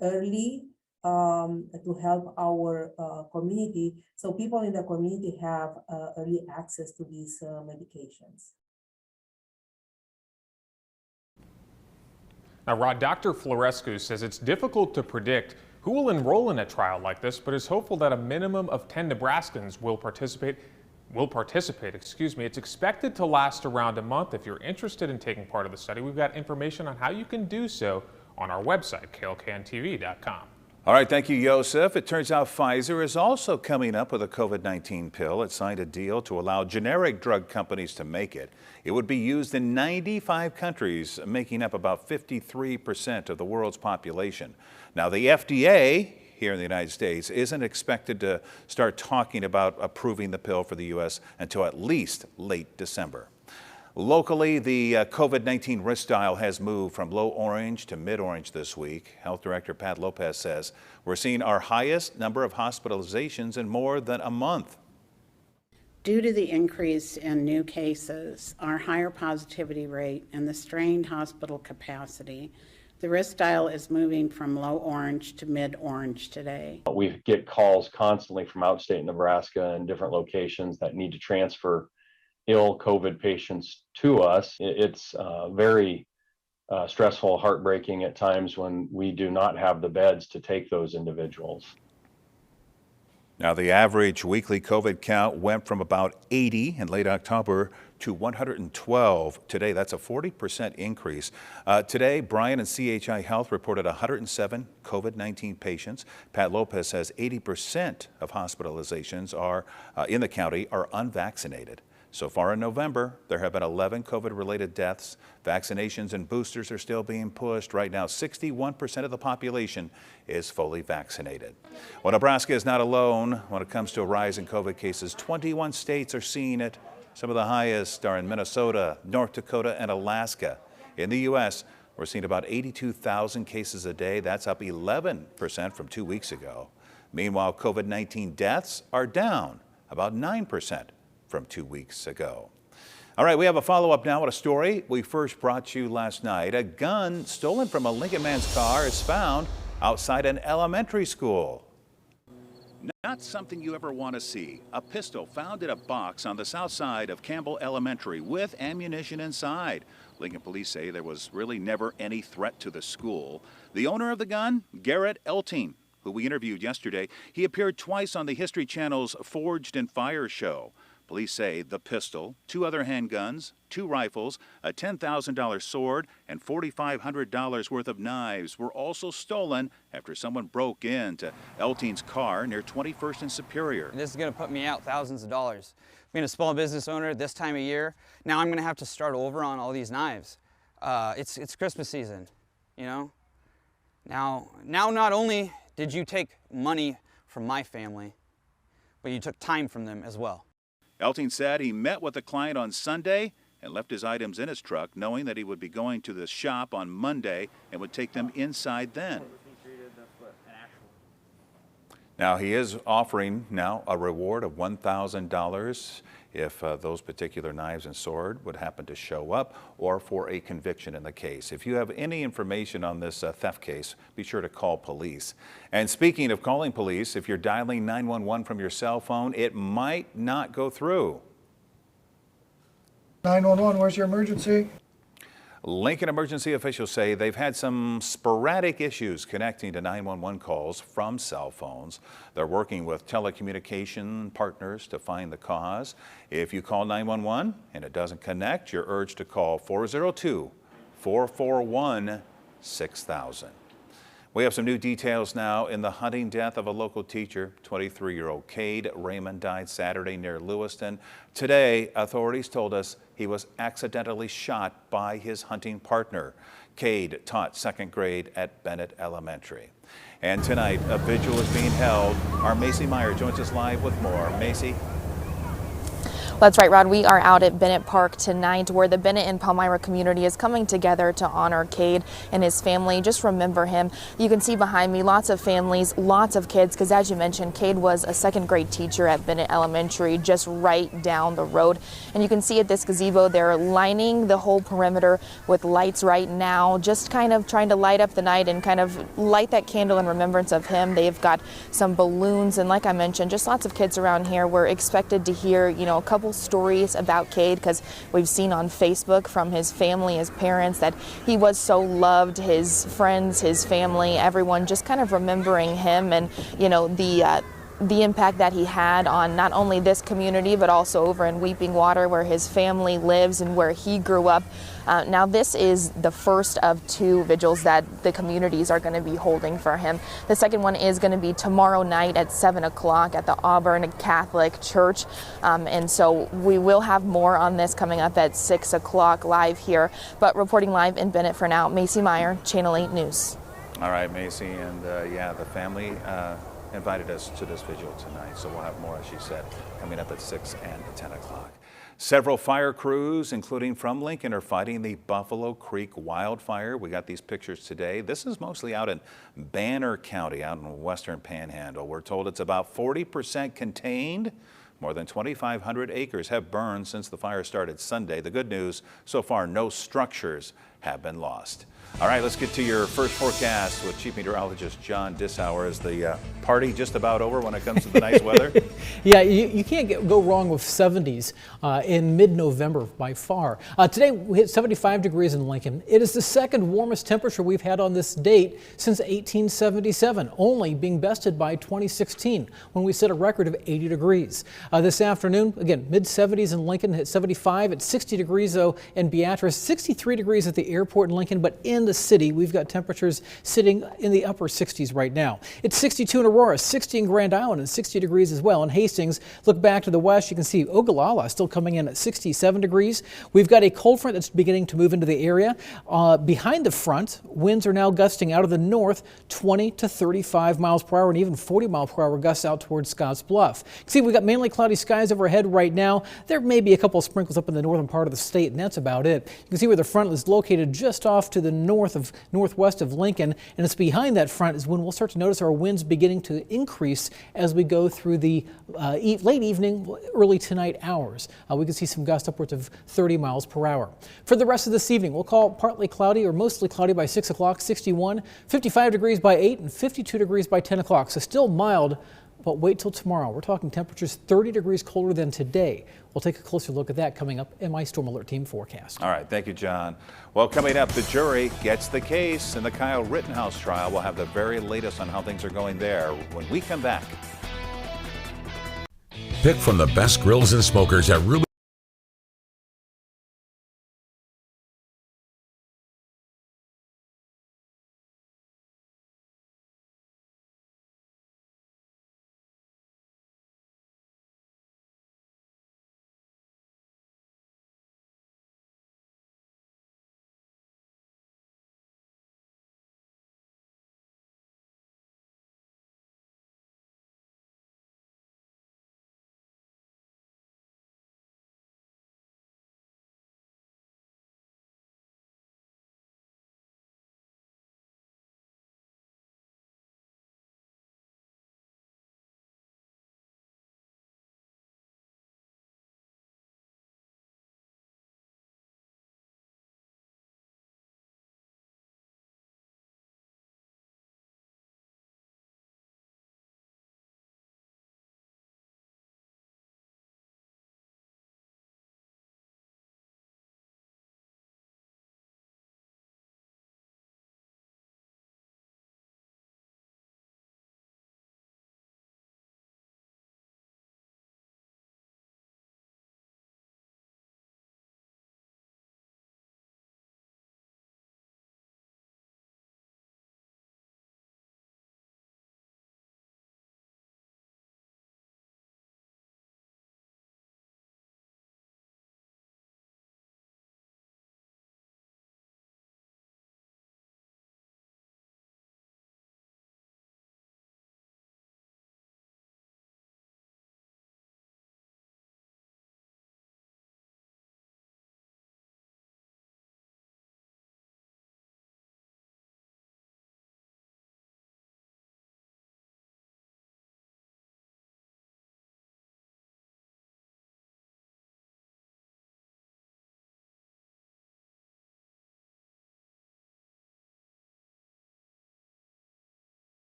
early to help our community, so people in the community have early access to these medications. Now, Rod, Dr. Florescu says it's difficult to predict who will enroll in a trial like this, but is hopeful that a minimum of 10 Nebraskans will participate. It's expected to last around a month. If you're interested in taking part of the study, we've got information on how you can do so on our website, klkntv.com. All right, thank you, Joseph. It turns out Pfizer is also coming up with a COVID-19 pill. It signed a deal to allow generic drug companies to make it. It would be used in 95 countries, making up about 53% of the world's population. Now, the FDA here in the United States isn't expected to start talking about approving the pill for the U.S. until at least late December. Locally, the COVID-19 risk dial has moved from low orange to mid-orange this week. Health Director Pat Lopez says we're seeing our highest number of hospitalizations in more than a month. Due to the increase in new cases, our higher positivity rate, and the strained hospital capacity, the risk dial is moving from low orange to mid-orange today. We get calls constantly from outstate Nebraska and different locations that need to transfer ill COVID patients to us. It's very stressful, heartbreaking at times when we do not have the beds to take those individuals. Now, the average weekly COVID count went from about 80 in late October to 112 today. That's a 40% increase. Today, Bryan and CHI Health reported 107 COVID-19 patients. Pat Lopez says 80% of hospitalizations are in the county are unvaccinated. So far in November, there have been 11 COVID-related deaths. Vaccinations and boosters are still being pushed. Right now, 61% of the population is fully vaccinated. Well, Nebraska is not alone when it comes to a rise in COVID cases. 21 states are seeing it. Some of the highest are in Minnesota, North Dakota, and Alaska. In the U.S., we're seeing about 82,000 cases a day. That's up 11% from 2 weeks ago. Meanwhile, COVID-19 deaths are down about 9% from 2 weeks ago. All right, we have a follow-up now with a story we first brought you last night. A gun stolen from a Lincoln man's car is found outside an elementary school. Not something you ever want to see. A pistol found in a box on the south side of Campbell Elementary with ammunition inside. Lincoln police say there was really never any threat to the school. The owner of the gun, Garrett Elting, who we interviewed yesterday, he appeared twice on the History Channel's Forged in Fire show. Police say the pistol, 2 other handguns, 2 rifles, a $10,000 sword, and $4,500 worth of knives were also stolen after someone broke into Elting's car near 21st and Superior. This is going to put me out thousands of dollars. Being a small business owner this time of year, now I'm going to have to start over on all these knives. It's Christmas season, you know. Now not only did you take money from my family, but you took time from them as well. Elting said he met with the client on Sunday and left his items in his truck, knowing that he would be going to the shop on Monday and would take them inside then. Now, he is offering now a reward of $1,000 if those particular knives and sword would happen to show up, or for a conviction in the case. If you have any information on this theft case, be sure to call police. And speaking of calling police, if you're dialing 911 from your cell phone, it might not go through. 911, where's your emergency? Lincoln emergency officials say they've had some sporadic issues connecting to 911 calls from cell phones. They're working with telecommunication partners to find the cause. If you call 911 and it doesn't connect, you're urged to call 402-441-6000. We have some new details now in the hunting death of a local teacher. 23-year-old Cade Raymond died Saturday near Lewiston. Today, authorities told us he was accidentally shot by his hunting partner. Cade taught 2nd grade at Bennett Elementary. And tonight, a vigil is being held. Our Macy Meyer joins us live with more. Macy? That's right, Rod. We are out at Bennett Park tonight, where the Bennett and Palmyra community is coming together to honor Cade and his family. Just remember him. You can see behind me lots of families, lots of kids, because as you mentioned, Cade was a second grade teacher at Bennett Elementary, just right down the road. And you can see at this gazebo, they're lining the whole perimeter with lights right now, just kind of trying to light up the night and kind of light that candle in remembrance of him. They've got some balloons, and like I mentioned, just lots of kids around here. We're expected to hear, a couple stories about Cade, because we've seen on Facebook from his family, his parents, that he was so loved, his friends, his family, everyone just kind of remembering him and, the impact that he had on not only this community, but also over in Weeping Water, where his family lives and where he grew up. Now, this is the first of 2 vigils that the communities are going to be holding for him. The second one is going to be tomorrow night at 7 o'clock at the Auburn Catholic Church. And so we will have more on this coming up at 6 o'clock live here. But reporting live in Bennett for now, Macy Meyer, Channel 8 News. All right, Macy, and the family invited us to this vigil tonight, so we'll have more, as she said, coming up at 6 and 10 o'clock. Several fire crews, including from Lincoln, are fighting the Buffalo Creek wildfire. We got these pictures today. This is mostly out in Banner County, out in the western panhandle. We're told it's about 40% contained. More than 2,500 acres have burned since the fire started Sunday. The good news, so far, no structures have been lost. All right, let's get to your first forecast with Chief Meteorologist John Dissauer. Is the party just about over when it comes to the nice weather? Yeah, you can't go wrong with 70s in mid-November by far. Today we hit 75 degrees in Lincoln. It is the second warmest temperature we've had on this date since 1877, only being bested by 2016 when we set a record of 80 degrees. This afternoon, again, mid-70s in Lincoln, hit 75 at 60 degrees though in Beatrice, 63 degrees at the airport in Lincoln, but in the city we've got temperatures sitting in the upper 60s right now. It's 62 in Aurora, 60 in Grand Island, and 60 degrees as well in Hastings. Look back to the west, you can see Ogallala still coming in at 67 degrees. We've got a cold front that's beginning to move into the area. Behind the front, winds are now gusting out of the north 20 to 35 miles per hour and even 40 mile per hour gusts out towards Scotts Bluff. You can see we've got mainly cloudy skies overhead right now. There may be a couple of sprinkles up in the northern part of the state, and that's about it. You can see where the front is located just off to the northwest of Lincoln, and it's behind that front is when we'll start to notice our winds beginning to increase as we go through the late evening, early tonight hours. We can see some gusts upwards of 30 miles per hour. For the rest of this evening, we'll call it partly cloudy or mostly cloudy by 6 o'clock, 61, 55 degrees by 8, and 52 degrees by 10 o'clock. So still mild, but wait till tomorrow. We're talking temperatures 30 degrees colder than today. We'll take a closer look at that coming up in my Storm Alert Team forecast. All right, thank you, John. Well, coming up, the jury gets the case in the Kyle Rittenhouse trial. We'll have the very latest on how things are going there when we come back. Pick from the best grills and smokers at Ruby.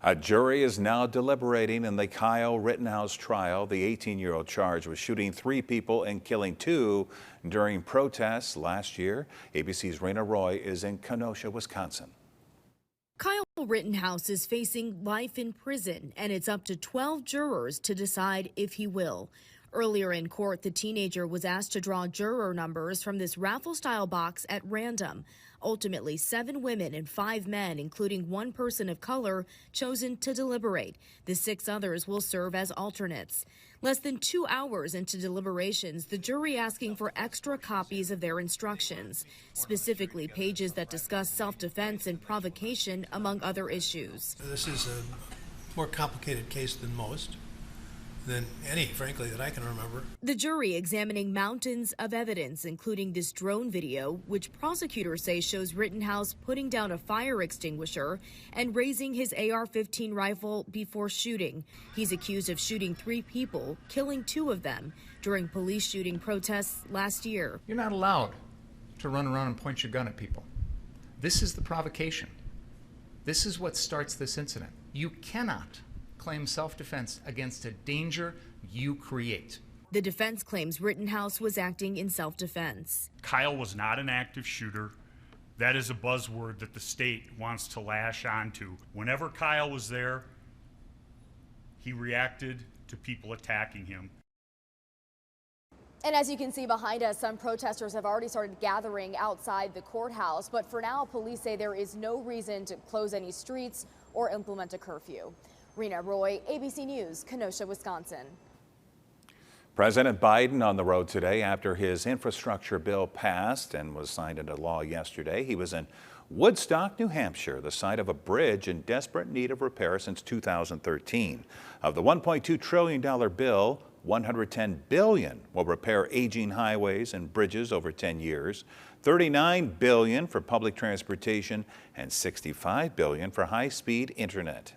A jury is now deliberating in the Kyle Rittenhouse trial. The 18-year-old charged with shooting 3 people and killing 2 during protests last year. ABC's Raina Roy is in Kenosha, Wisconsin. Kyle Rittenhouse is facing life in prison, and it's up to 12 jurors to decide if he will. Earlier in court, the teenager was asked to draw juror numbers from this raffle-style box at random. Ultimately, 7 women and 5 men, including 1 person of color, chosen to deliberate. The 6 others will serve as alternates. Less than 2 hours into deliberations, the jury asking for extra copies of their instructions, specifically pages that discuss self-defense and provocation, among other issues. This is a more complicated case than any, frankly, that I can remember. The jury examining mountains of evidence, including this drone video, which prosecutors say shows Rittenhouse putting down a fire extinguisher and raising his AR-15 rifle before shooting. He's accused of shooting 3 people, killing 2 of them during police shooting protests last year. You're not allowed to run around and point your gun at people. This is the provocation. This is what starts this incident. You cannot claim self-defense against a danger you create. The defense claims Rittenhouse was acting in self-defense. Kyle was not an active shooter. That is a buzzword that the state wants to lash onto. Whenever Kyle was there, he reacted to people attacking him. And as you can see behind us, some protesters have already started gathering outside the courthouse. But for now, police say there is no reason to close any streets or implement a curfew. Raina Roy, ABC News, Kenosha, Wisconsin. President Biden on the road today after his infrastructure bill passed and was signed into law yesterday. He was in Woodstock, New Hampshire, the site of a bridge in desperate need of repair since 2013. Of the $1.2 trillion bill, $110 billion will repair aging highways and bridges over 10 years, $39 billion for public transportation, and $65 billion for high-speed internet.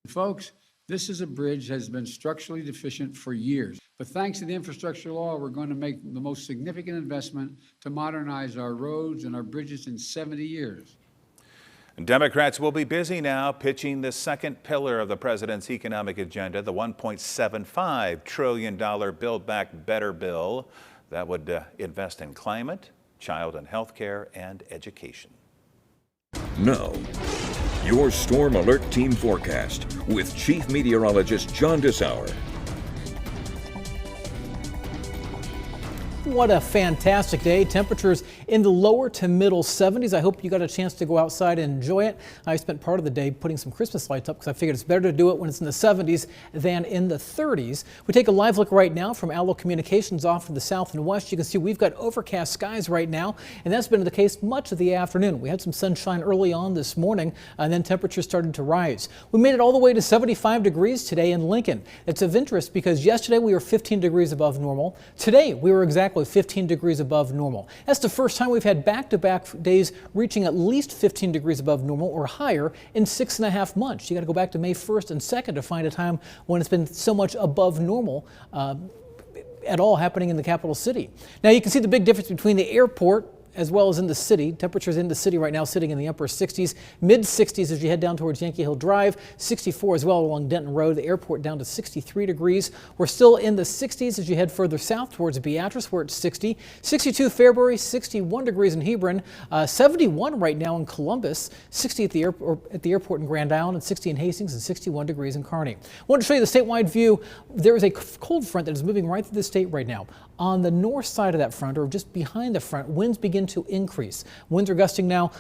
Folks, this is a bridge that has been structurally deficient for years. But thanks to the infrastructure law, we're going to make the most significant investment to modernize our roads and our bridges in 70 years. Democrats will be busy now pitching the second pillar of the president's economic agenda, the $1.75 trillion Build Back Better bill that would invest in climate, child and health care, and education. Now, your Storm Alert Team forecast with Chief Meteorologist John Dessauer. What a fantastic day. Temperatures in the lower to middle 70s. I hope you got a chance to go outside and enjoy it. I spent part of the day putting some Christmas lights up because I figured it's better to do it when it's in the 70s than in the 30s. We take a live look right now from Allo Communications off to the south and west. You can see we've got overcast skies right now, and that's been the case much of the afternoon. We had some sunshine early on this morning, and then temperatures started to rise. We made it all the way to 75 degrees today in Lincoln. It's of interest because yesterday we were 15 degrees above normal. Today we were exactly 15 degrees above normal. That's the first time we've had back-to-back days reaching at least 15 degrees above normal or higher in 6.5 months. You got to go back to May 1st and 2nd to find a time when it's been so much above normal at all happening in the capital city. Now you can see the big difference between the airport as well as in the city. Temperatures in the city right now sitting in the upper 60s, mid 60s as you head down towards Yankee Hill Drive, 64 as well along Denton Road, the airport down to 63 degrees. We're still in the 60s as you head further south towards Beatrice, where it's 60, 62 Fairbury, 61 degrees in Hebron, 71 right now in Columbus, 60 at the airport in Grand Island, and 60 in Hastings, and 61 degrees in Kearney. I want to show you the statewide view. There is a cold front that is moving right through the state right now. On the north side of that front, or just behind the front, winds begin to increase. Winds are gusting now.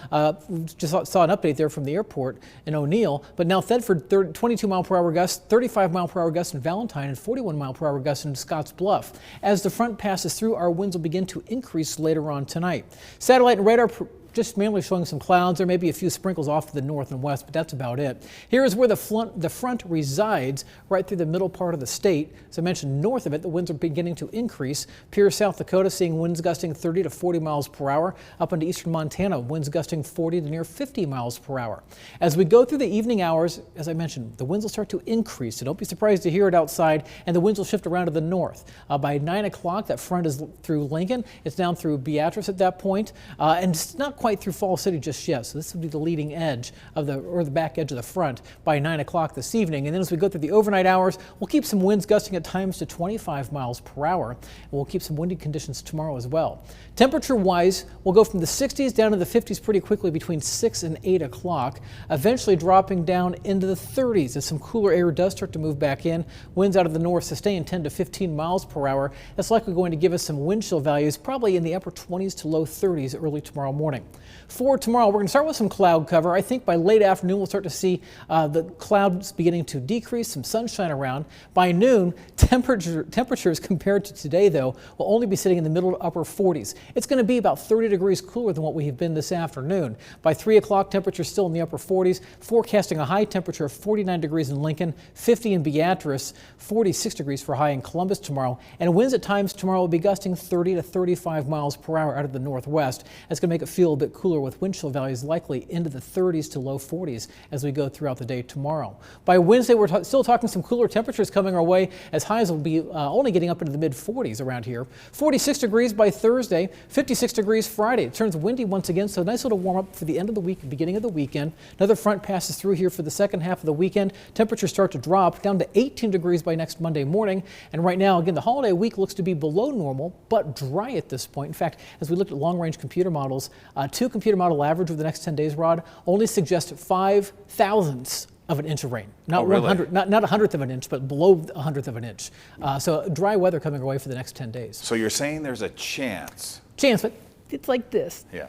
Just saw an update there from the airport in O'Neill, but now Thedford, 22 mile per hour gusts, 35 mile per hour gusts in Valentine, and 41 mile per hour gusts in Scotts Bluff. As the front passes through, our winds will begin to increase later on tonight. Satellite and radar just mainly showing some clouds. There may be a few sprinkles off to the north and west, but that's about it. Here is where the front resides, right through the middle part of the state. As I mentioned, north of it, the winds are beginning to increase. Pierce, South Dakota, seeing winds gusting 30 to 40 miles per hour. Up into eastern Montana, winds gusting 40 to near 50 miles per hour. As we go through the evening hours, as I mentioned, the winds will start to increase, so don't be surprised to hear it outside, and the winds will shift around to the north. By 9 o'clock, that front is through Lincoln. It's down through Beatrice at that point, and it's not quite through Fall City just yet, so this would be the leading edge of the back edge of the front by 9 o'clock this evening. And then as we go through the overnight hours, we'll keep some winds gusting at times to 25 miles per hour. And we'll keep some windy conditions tomorrow as well. Temperature-wise, we'll go from the 60s down to the 50s pretty quickly between 6 and 8 o'clock, eventually dropping down into the 30s as some cooler air does start to move back in. Winds out of the north sustain 10 to 15 miles per hour. That's likely going to give us some wind chill values, probably in the upper 20s to low 30s early tomorrow morning. For tomorrow, we're going to start with some cloud cover. I think by late afternoon, we'll start to see the clouds beginning to decrease, some sunshine around. By noon, temperatures compared to today, though, will only be sitting in the middle to upper 40s. It's going to be about 30 degrees cooler than what we have been this afternoon. By 3 o'clock, temperatures still in the upper 40s, forecasting a high temperature of 49 degrees in Lincoln, 50 in Beatrice, 46 degrees for high in Columbus tomorrow, and winds at times tomorrow will be gusting 30 to 35 miles per hour out of the northwest. That's going to make it feel a bit cooler with wind chill values likely into the 30s to low 40s as we go throughout the day tomorrow. By Wednesday, we're still talking some cooler temperatures coming our way, as highs will be only getting up into the mid 40s around here. 46 degrees by Thursday, 56 degrees Friday. It turns windy once again, so a nice little warm up for the end of the week, beginning of the weekend. Another front passes through here for the second half of the weekend. Temperatures start to drop down to 18 degrees by next Monday morning. And right now, again, the holiday week looks to be below normal, but dry at this point. In fact, as we looked at long-range computer models, 2 computer model average over the next 10 days, Rod, only suggests 5 thousandths of an inch of rain. Not 100, not a hundredth of an inch, but below a hundredth of an inch. So dry weather coming our way for the next 10 days. So you're saying there's a chance? Chance, but it's like this. Yeah.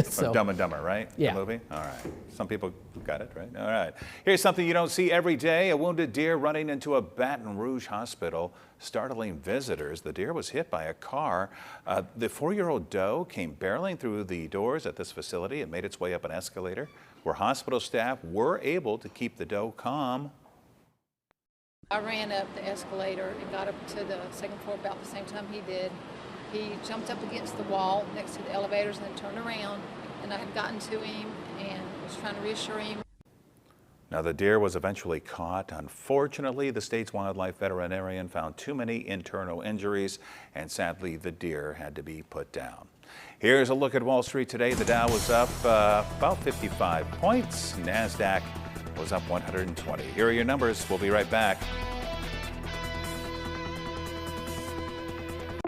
So, Dumb and Dumber, right? Yeah. The movie? All right. Some people got it, right? All right. Here's something you don't see every day. A wounded deer running into a Baton Rouge hospital, startling visitors. The deer was hit by a car. The 4-year-old doe came barreling through the doors at this facility. It made its way up an escalator where hospital staff were able to keep the doe calm. I ran up the escalator and got up to the second floor about the same time he did. He jumped up against the wall next to the elevators and then turned around, and I had gotten to him and was trying to reassure him. Now, the deer was eventually caught. Unfortunately, the state's wildlife veterinarian found too many internal injuries, and sadly, the deer had to be put down. Here's a look at Wall Street today. The Dow was up about 55 points. NASDAQ was up 120. Here are your numbers. We'll be right back.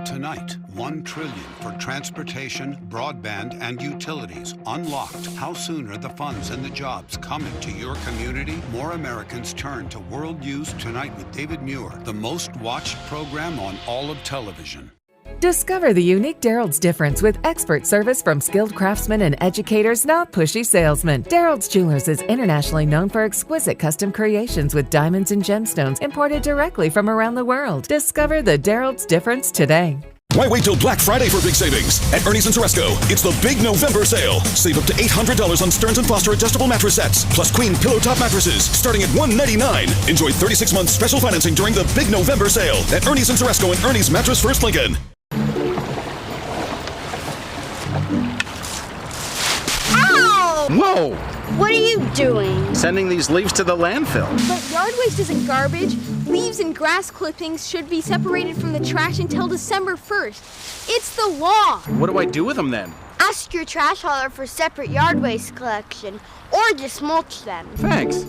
Tonight, $1 trillion for transportation, broadband, and utilities unlocked. How soon are the funds and the jobs coming to your community? More Americans turn to World News Tonight with David Muir, the most watched program on all of television. Discover the unique Darrell's difference with expert service from skilled craftsmen and educators, not pushy salesmen. Darrell's Jewelers is internationally known for exquisite custom creations with diamonds and gemstones imported directly from around the world. Discover the Darrell's difference today. Why wait till Black Friday for big savings? At Ernie's and Ceresco, it's the big November sale. Save up to $800 on Stearns & Foster adjustable mattress sets, plus queen pillow top mattresses, starting at $199. Enjoy 36 months special financing during the big November sale at Ernie's and Ceresco and Ernie's Mattress First Lincoln. Whoa! What are you doing? Sending these leaves to the landfill. But yard waste isn't garbage. Leaves and grass clippings should be separated from the trash until December 1st. It's the law. What do I do with them then? Ask your trash hauler for separate yard waste collection, or just mulch them. Thanks.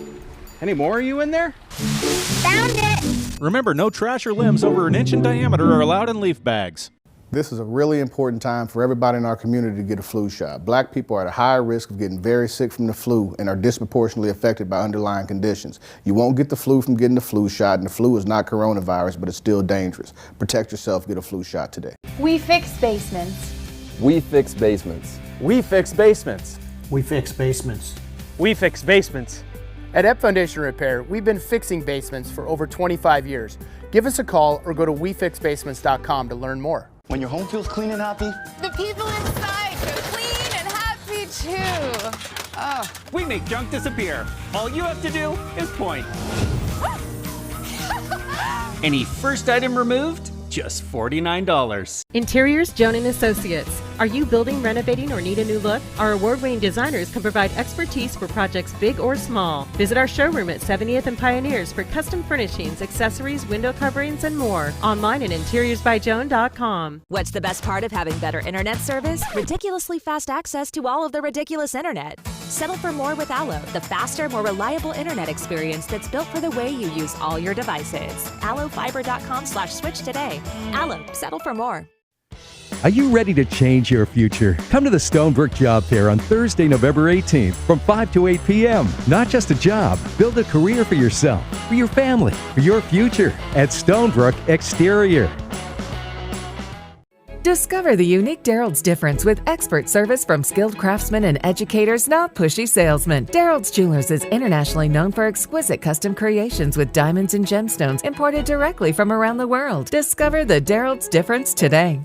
Any more are you in there? Found it! Remember, no trash or limbs over an inch in diameter are allowed in leaf bags. This is a really important time for everybody in our community to get a flu shot. Black people are at a higher risk of getting very sick from the flu and are disproportionately affected by underlying conditions. You won't get the flu from getting the flu shot, and the flu is not coronavirus, but it's still dangerous. Protect yourself, get a flu shot today. We fix basements. We fix basements. We fix basements. We fix basements. We fix basements. At Ep Foundation Repair, we've been fixing basements for over 25 years. Give us a call or go to wefixbasements.com to learn more. When your home feels clean and happy, The people inside feel clean and happy too. We make junk disappear. All you have to do is point. Any first item removed? just $49. Interiors Joan & Associates. Are you building, renovating, or need a new look? Our award-winning designers can provide expertise for projects big or small. Visit our showroom at 70th and Pioneers for custom furnishings, accessories, window coverings, and more. Online at interiorsbyjoan.com. What's the best part of having better internet service? Ridiculously fast access to all of the ridiculous internet. Settle for more with Allo, the faster, more reliable internet experience that's built for the way you use all your devices. AlloFiber.com/switch today. Allo, settle for more. Are you ready to change your future? Come to the Stonebrook Job Fair on Thursday, November 18th from 5 to 8 p.m. Not just a job, build a career for yourself, for your family, for your future at Stonebrook Exterior. Discover the unique Darrell's difference with expert service from skilled craftsmen and educators, not pushy salesmen. Darrell's Jewelers is internationally known for exquisite custom creations with diamonds and gemstones imported directly from around the world. Discover the Darrell's difference today.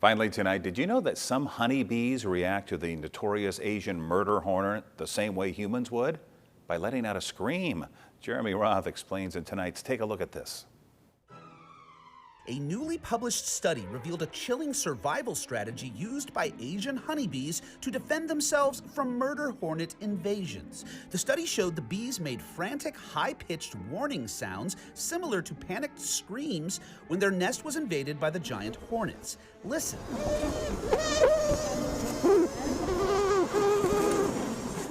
Finally tonight, did you know that some honeybees react to the notorious Asian murder hornet the same way humans would? By letting out a scream. Jeremy Roth explains in tonight's Take a Look at This. A newly published study revealed a chilling survival strategy used by Asian honeybees to defend themselves from murder hornet invasions. The study showed the bees made frantic, high-pitched warning sounds similar to panicked screams when their nest was invaded by the giant hornets. Listen.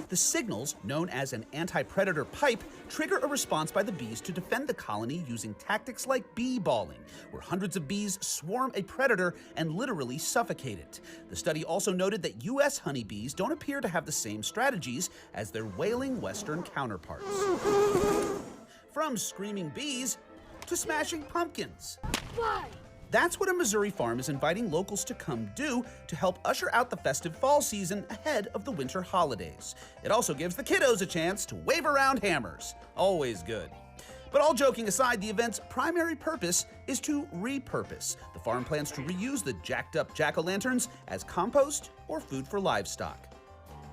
The signals, known as an anti-predator pipe, trigger a response by the bees to defend the colony using tactics like bee balling, where hundreds of bees swarm a predator and literally suffocate it. The study also noted that U.S. honeybees don't appear to have the same strategies as their wailing Western counterparts. From screaming bees to smashing pumpkins. Why? That's what a Missouri farm is inviting locals to come do to help usher out the festive fall season ahead of the winter holidays. It also gives the kiddos a chance to wave around hammers. Always good. But all joking aside, the event's primary purpose is to repurpose. The farm plans to reuse the jacked up jack-o'-lanterns as compost or food for livestock.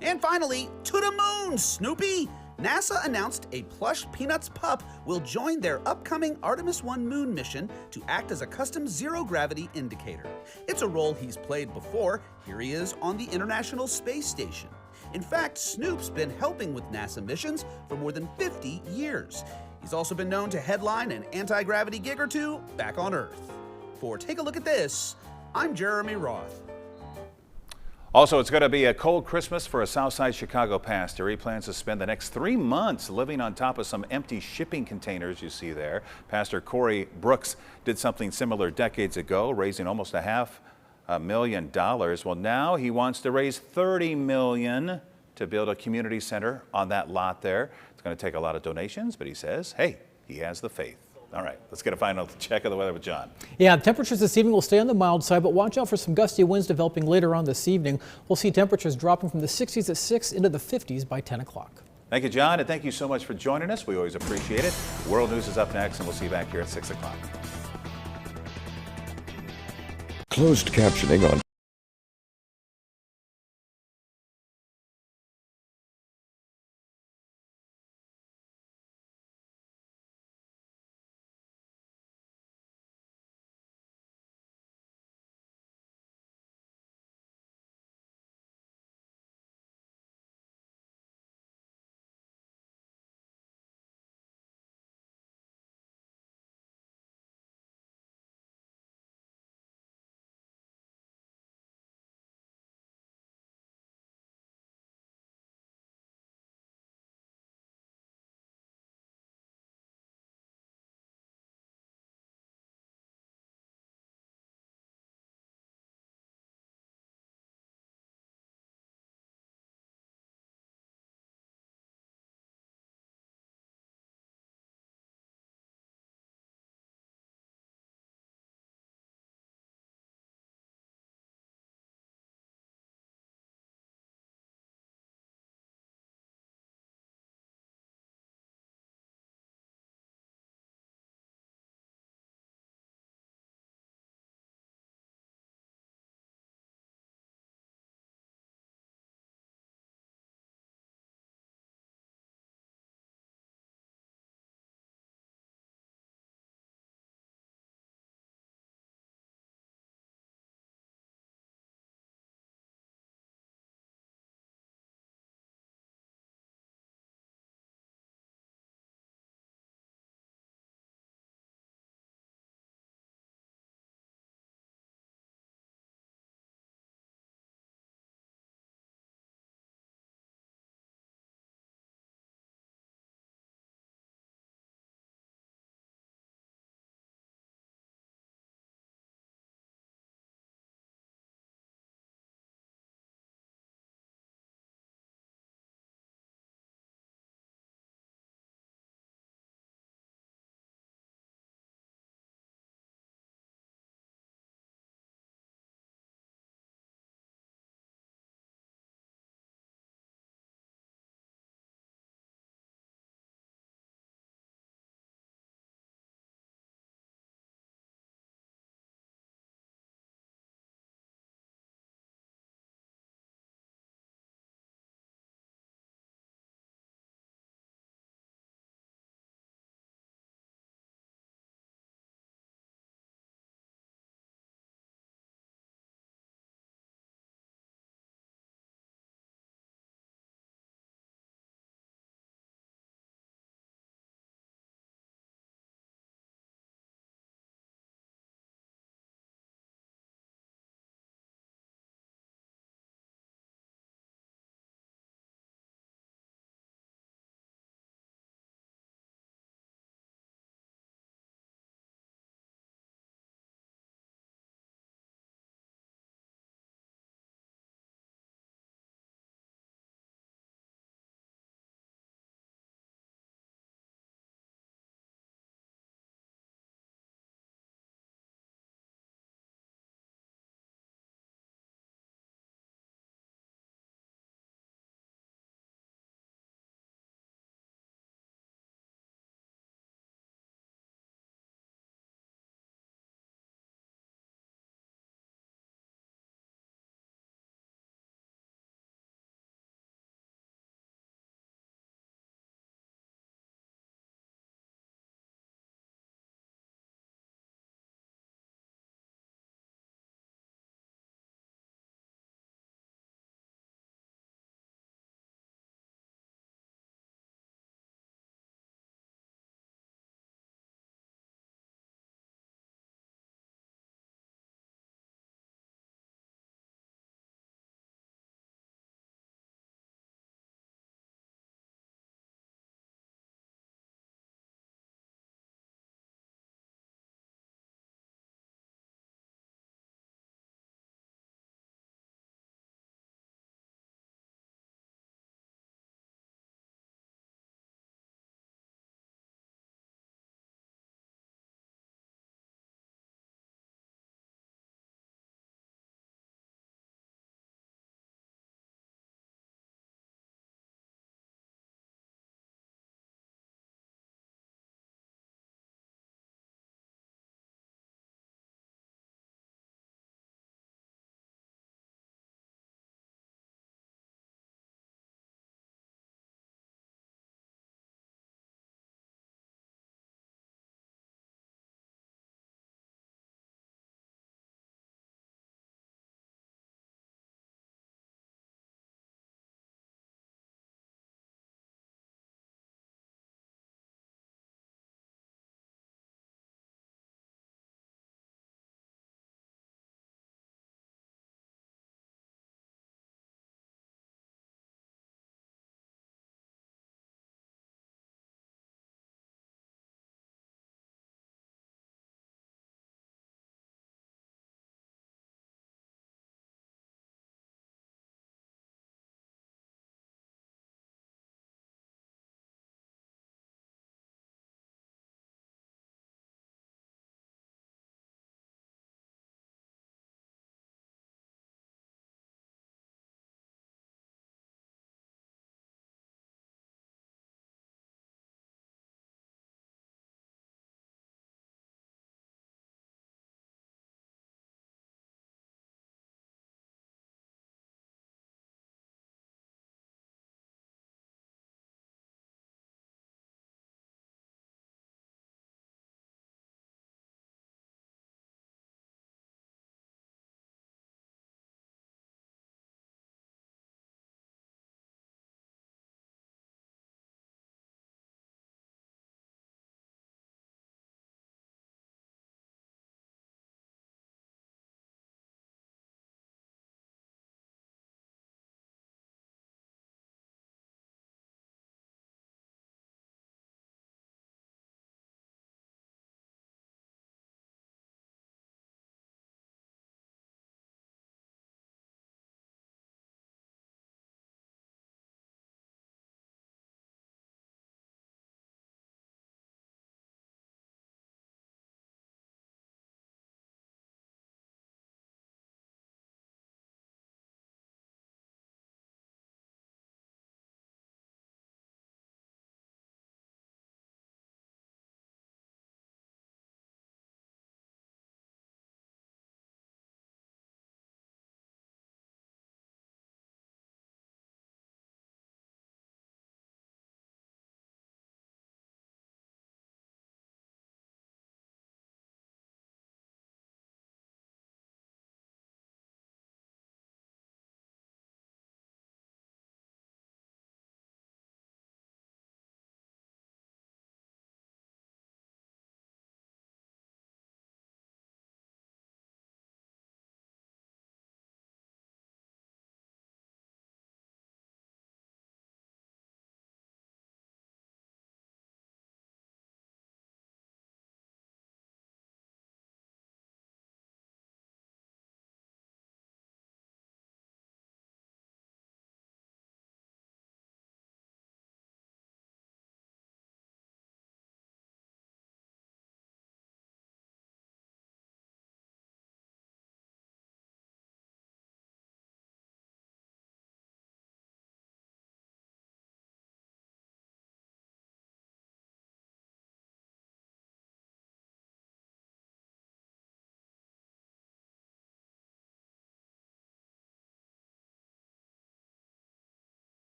And finally, to the moon, Snoopy! NASA announced a plush Peanuts pup will join their upcoming Artemis 1 moon mission to act as a custom zero-gravity indicator. It's a role he's played before. Here he is on the International Space Station. In fact, Snoop's been helping with NASA missions for more than 50 years. He's also been known to headline an anti-gravity gig or two back on Earth. For Take a Look at This, I'm Jeremy Roth. Also, it's going to be a cold Christmas for a Southside Chicago pastor. He plans to spend the next 3 months living on top of some empty shipping containers you see there. Pastor Corey Brooks did something similar decades ago, raising almost $500,000. Well, now he wants to raise $30 million to build a community center on that lot there. It's going to take a lot of donations, but he says, hey, he has the faith. All right, let's get a final check of the weather with John. Yeah, temperatures this evening will stay on the mild side, but watch out for some gusty winds developing later on this evening. We'll see temperatures dropping from the 60s at 6 into the 50s by 10 o'clock. Thank you, John, and thank you so much for joining us. We always appreciate it. World News is up next, and we'll see you back here at 6 o'clock. Closed captioning on